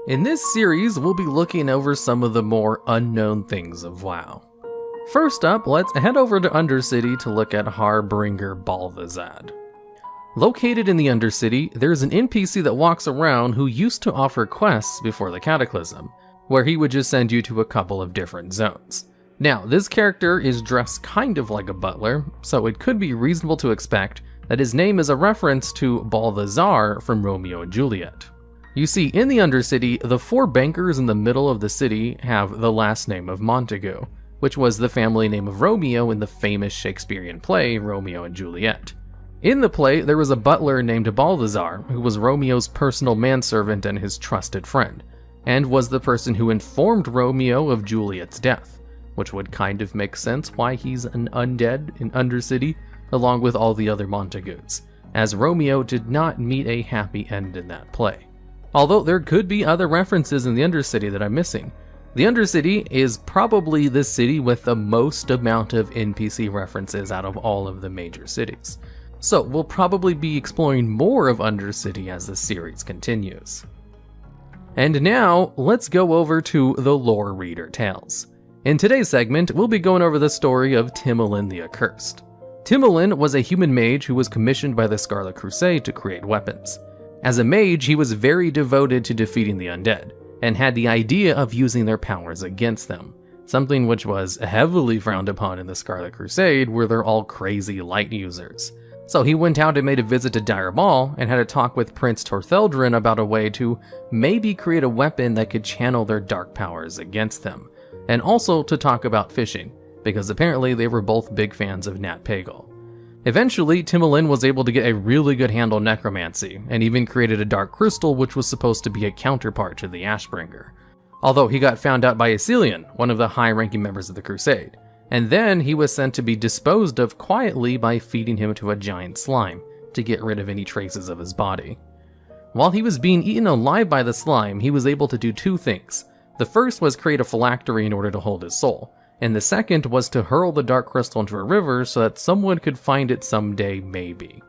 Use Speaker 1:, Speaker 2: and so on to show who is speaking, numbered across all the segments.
Speaker 1: In this series, we'll be looking over some of the more unknown things of WoW. First up, let's head over to Undercity to look at Harbinger Balthazad. Located in the Undercity, there's an NPC that walks around who used to offer quests before the Cataclysm, where he would just send you to a couple of different zones. Now, this character is dressed kind of like a butler, so it could be reasonable to expect that his name is a reference to Balthazar from Romeo and Juliet. You see, in the Undercity, the four bankers in the middle of the city have the last name of Montague, which was the family name of Romeo in the famous Shakespearean play Romeo and Juliet. In the play, there was a butler named Balthazar, who was Romeo's personal manservant and his trusted friend, and was the person who informed Romeo of Juliet's death, which would kind of make sense why he's an undead in Undercity, along with all the other Montagues, as Romeo did not meet a happy end in that play. Although there could be other references in the Undercity that I'm missing. The Undercity is probably the city with the most amount of NPC references out of all of the major cities. So we'll probably be exploring more of Undercity as the series continues. And now, let's go over to the Lore Reader Tales. In today's segment, we'll be going over the story of Timolain the Accursed. Timolain was a human mage who was commissioned by the Scarlet Crusade to create weapons. As a mage, he was very devoted to defeating the undead, and had the idea of using their powers against them, something which was heavily frowned upon in the Scarlet Crusade, where they're all crazy light users. So he went out and made a visit to Dire Maul and had a talk with Prince Tortheldrin about a way to maybe create a weapon that could channel their dark powers against them, and also to talk about fishing, because apparently they were both big fans of Nat Pagal. Eventually, Timolain was able to get a really good handle on necromancy, and even created a dark crystal which was supposed to be a counterpart to the Ashbringer. Although he got found out by Asilion, one of the high-ranking members of the Crusade, and then he was sent to be disposed of quietly by feeding him to a giant slime to get rid of any traces of his body. While he was being eaten alive by the slime, he was able to do two things. The first was create a phylactery in order to hold his soul, and the second was to hurl the dark crystal into a river so that someone could find it someday, maybe.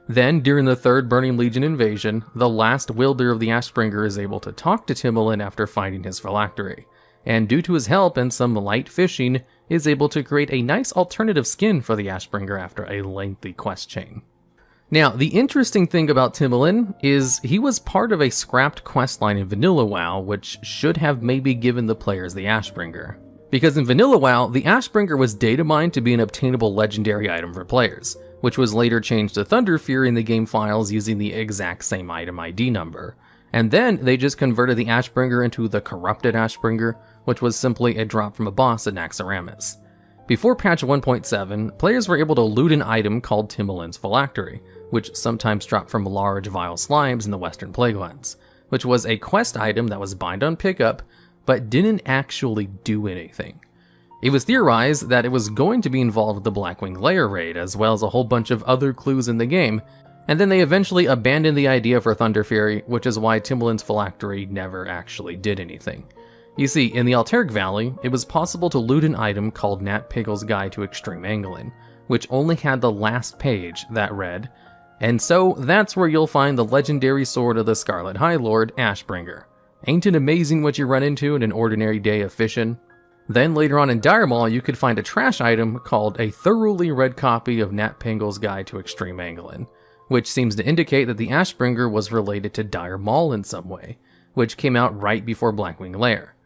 Speaker 1: Then, during the Third Burning Legion invasion, the last wielder of the Ashbringer is able to talk to Timolain after finding his phylactery, and due to his help and some light fishing, is able to create a nice alternative skin for the Ashbringer after a lengthy quest chain. Now, the interesting thing about Timolain is he was part of a scrapped questline in Vanilla WoW, which should have maybe given the players the Ashbringer. Because in Vanilla WoW, the Ashbringer was data mined to be an obtainable legendary item for players, which was later changed to Thunder Fury in the game files using the exact same item ID number. And then they just converted the Ashbringer into the Corrupted Ashbringer, which was simply a drop from a boss at Naxxramas. Before patch 1.7, players were able to loot an item called Timolain's Phylactery, which sometimes dropped from large vile slimes in the Western Plaguelands, which was a quest item that was bind on pickup, but didn't actually do anything. It was theorized that it was going to be involved with the Blackwing Lair raid, as well as a whole bunch of other clues in the game, and then they eventually abandoned the idea for Thunder Fury, which is why Timolain's Phylactery never actually did anything. You see, in the Alteric Valley, it was possible to loot an item called Nat Pagal's Guide to Extreme Angling, which only had the last page that read, and so that's where you'll find the legendary sword of the Scarlet High Lord, Ashbringer. Ain't it amazing what you run into in an ordinary day of fishing? Then later on in Dire Maul, you could find a trash item called a thoroughly read copy of Nat Pagal's Guide to Extreme Angling, which seems to indicate that the Ashbringer was related to Dire Maul in some way, which came out right before Blackwing Lair.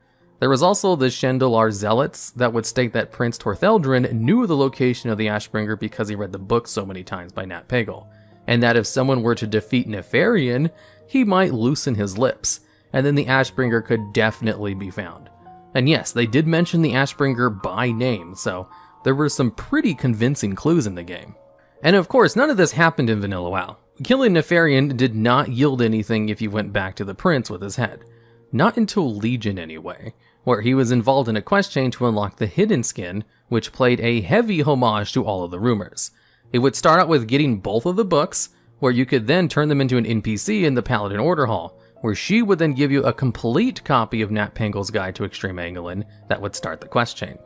Speaker 1: There was also the Shendalar Zealots that would state that Prince Tortheldrin knew the location of the Ashbringer because he read the book so many times by Nat Pagal, and that if someone were to defeat Nefarian, he might loosen his lips, and then the Ashbringer could definitely be found. And yes, they did mention the Ashbringer by name, so there were some pretty convincing clues in the game. And of course, none of this happened in Vanilla WoW. Killing Nefarian did not yield anything if you went back to the Prince with his head. Not until Legion anyway, where he was involved in a quest chain to unlock the Hidden Skin, which played a heavy homage to all of the rumors. It would start out with getting both of the books, where you could then turn them into an NPC in the Paladin Order Hall, where she would then give you a complete copy of Nat Pagal's Guide to Extreme Angling that would start the quest chain.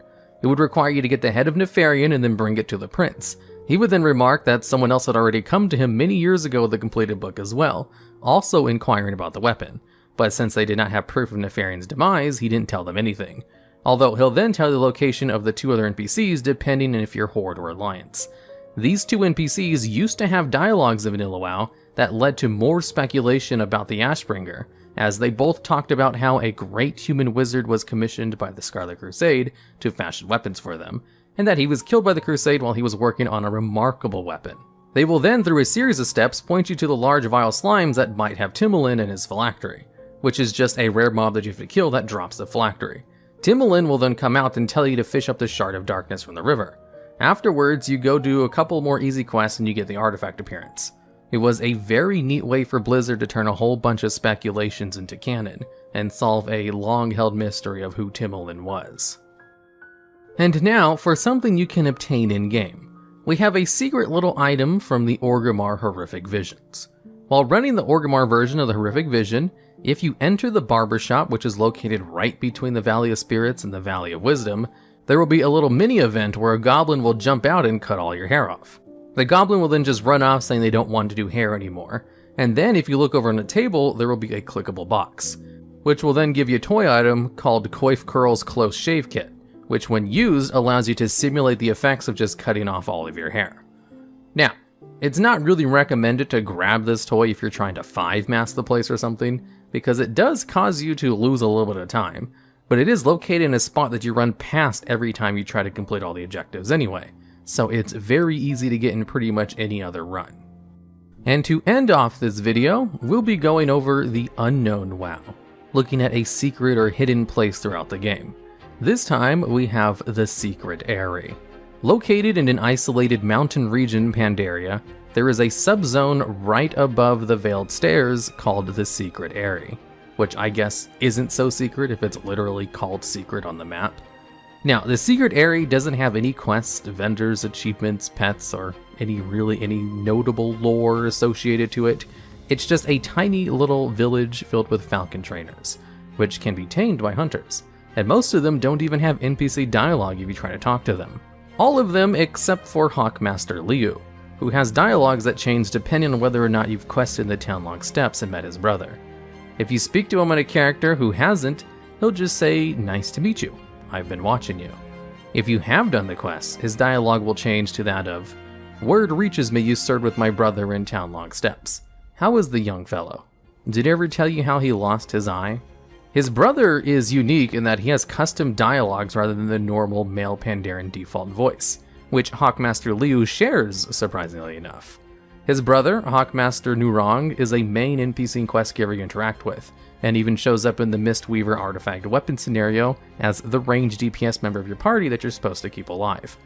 Speaker 1: It would require you to get the head of Nefarian and then bring it to the Prince. He would then remark that someone else had already come to him many years ago with the completed book as well, also inquiring about the weapon. but since they did not have proof of Nefarian's demise, he didn't tell them anything. Although he'll then tell the location of the 2 other NPCs depending on if you're Horde or Alliance. These 2 NPCs used to have dialogues in Vanilla WoW that led to more speculation about the Ashbringer, as they both talked about how a great human wizard was commissioned by the Scarlet Crusade to fashion weapons for them, and that he was killed by the Crusade while he was working on a remarkable weapon. They will then, through a series of steps, point you to the large vile slimes that might have Timolain in his phylactery, which is just a rare mob that you have to kill that drops the phylactery. Timolain will then come out and tell you to fish up the Shard of Darkness from the river. Afterwards, you go do a couple more easy quests and you get the artifact appearance. It was a very neat way for Blizzard to turn a whole bunch of speculations into canon, and solve a long-held mystery of who Timolain was. And now, for something you can obtain in-game. We have a secret little item from the Orgrimmar Horrific Visions. While running the Orgrimmar version of the Horrific Vision, if you enter the barbershop, which is located right between the Valley of Spirits and the Valley of Wisdom, there will be a little mini-event where a goblin will jump out and cut all your hair off. The goblin will then just run off saying they don't want to do hair anymore, and then if you look over on the table, there will be a clickable box, which will then give you a toy item called Coifcurl's Close Shave Kit, which when used allows you to simulate the effects of just cutting off all of your hair. Now, it's not really recommended to grab this toy if you're trying to 5-mask the place or something, because it does cause you to lose a little bit of time, but it is located in a spot that you run past every time you try to complete all the objectives anyway, so it's very easy to get in pretty much any other run. And to end off this video, we'll be going over the Unknown WoW, looking at a secret or hidden place throughout the game. This time we have the Secret Aerie. Located in an isolated mountain region, Pandaria, there is a subzone right above the Veiled Stairs called the Secret Aerie, which I guess isn't so secret if it's literally called secret on the map. Now, the Secret Aerie doesn't have any quests, vendors, achievements, pets, or any notable lore associated to it. It's just a tiny little village filled with falcon trainers, which can be tamed by hunters, and most of them don't even have NPC dialogue if you try to talk to them. All of them except for Hawkmaster Liu, who has dialogues that change depending on whether or not you've quested the Townlong Steps and met his brother. If you speak to him on a character who hasn't, he'll just say, "Nice to meet you. I've been watching you." If you have done the quest, his dialogue will change to that of, "Word reaches me you served with my brother in Townlong Steps. How is the young fellow? Did he ever tell you how he lost his eye?" His brother is unique in that he has custom dialogues rather than the normal male Pandaren default voice, which Hawkmaster Liu shares, surprisingly enough. His brother, Hawkmaster Nurong, is a main NPC quest giver you interact with, and even shows up in the Mistweaver artifact weapon scenario as the ranged DPS member of your party that you're supposed to keep alive.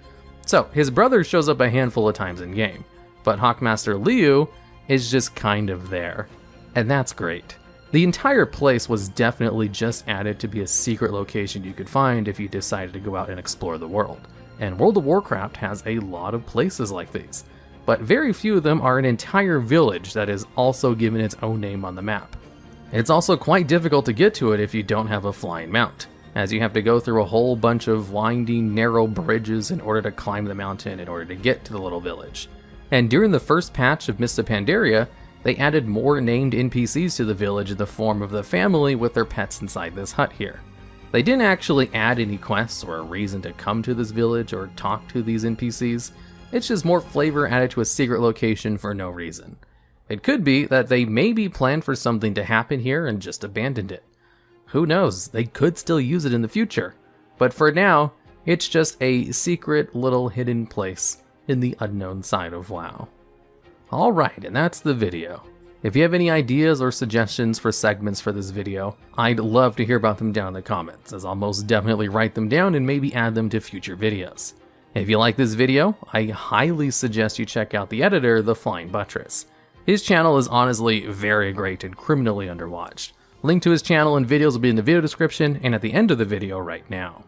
Speaker 1: So, his brother shows up a handful of times in-game, but Hawkmaster Liu is just kind of there. And that's great. The entire place was definitely just added to be a secret location you could find if you decided to go out and explore the world. And World of Warcraft has a lot of places like these, but very few of them are an entire village that is also given its own name on the map. It's also quite difficult to get to it if you don't have a flying mount, as you have to go through a whole bunch of winding, narrow bridges in order to climb the mountain in order to get to the little village. And during the first patch of Mists of Pandaria, they added more named NPCs to the village in the form of the family with their pets inside this hut here. They didn't actually add any quests or a reason to come to this village or talk to these NPCs, it's just more flavor added to a secret location for no reason. It could be that they maybe planned for something to happen here and just abandoned it. Who knows, they could still use it in the future. But for now, it's just a secret little hidden place in the unknown side of WoW. Alright, and that's the video. If you have any ideas or suggestions for segments for this video, I'd love to hear about them down in the comments, as I'll most definitely write them down and maybe add them to future videos. If you like this video, I highly suggest you check out the editor, the Flying Buttress. His channel is honestly very great and criminally underwatched. Link to his channel and videos will be in the video description and at the end of the video right now.